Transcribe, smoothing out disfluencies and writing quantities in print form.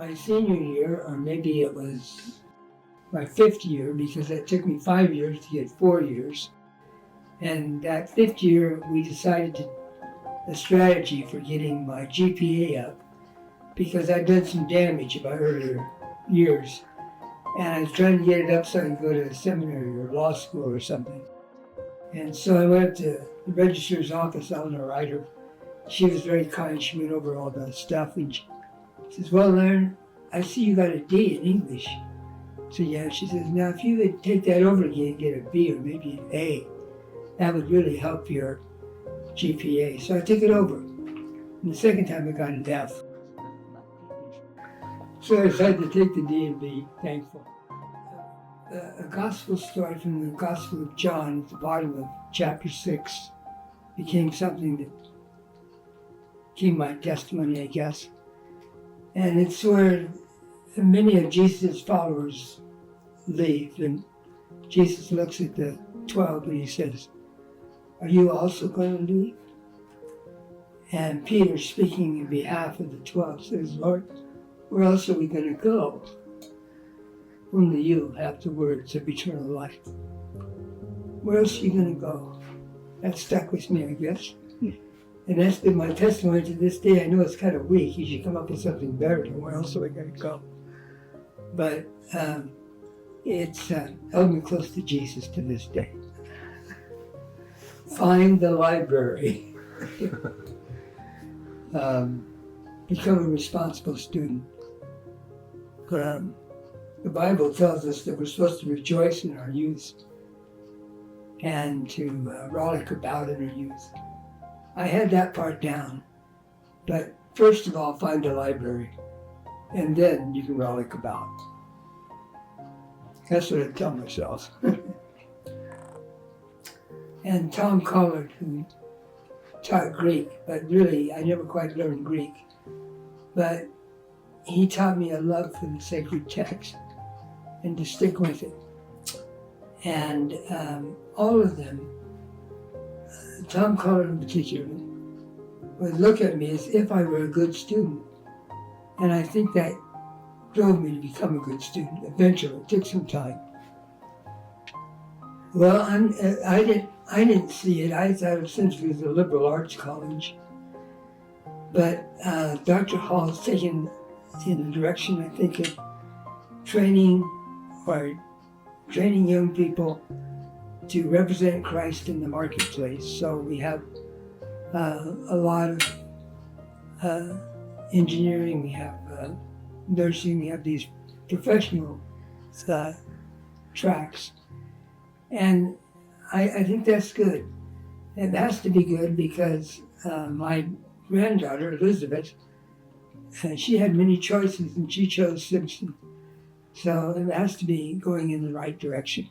my senior year, or maybe it was my 5th year, because it took me 5 years to get 4 years. And that 5th year, we decided a strategy for getting my GPA up, because I'd done some damage in my earlier years. And I was trying to get it up so I could go to a seminary or law school or something. And so I went up to the registrar's office, Eleanor Ryder. She was very kind. She went over all the stuff. And she says, "Well, Leron, I see you got a D in English." So yeah, she says, "Now if you would take that over again and get a B or maybe an A, that would really help your GPA." So I took it over. And the second time I got an F. So I decided to take the D and be thankful. A gospel story from the Gospel of John at the bottom of chapter 6 became something that became my testimony, I guess. And it's where many of Jesus' followers leave. And Jesus looks at the 12 and he says, "Are you also going to leave?" And Peter, speaking in behalf of the 12, says, "Lord, where else are we going to go? Only you have the words of eternal life. Where else are you going to go?" That stuck with me, I guess. And that's been my testimony to this day. I know it's kind of weak. You should come up with something better than where else are we going to go. But it's held me close to Jesus to this day. Find the library. Become a responsible student. The Bible tells us that we're supposed to rejoice in our youth and to rollick about in our youth. I had that part down, but first of all, find a library, and then you can rollick about. That's what I tell myself. And Tom Collard, who taught Greek, but really I never quite learned Greek, but he taught me a love for the sacred text and to stick with it. And all of them, Tom Collard in particular, would look at me as if I were a good student. And I think that drove me to become a good student eventually. It took some time. Well, I didn't see it. I thought of Simpson as a liberal arts college. But Dr. Hall's taken in the direction, I think, of training young people to represent Christ in the marketplace. So we have a lot of engineering, we have nursing, we have these professional tracks. And I think that's good. It has to be good because my granddaughter, Elizabeth, she had many choices and she chose Simpson. So it has to be going in the right direction.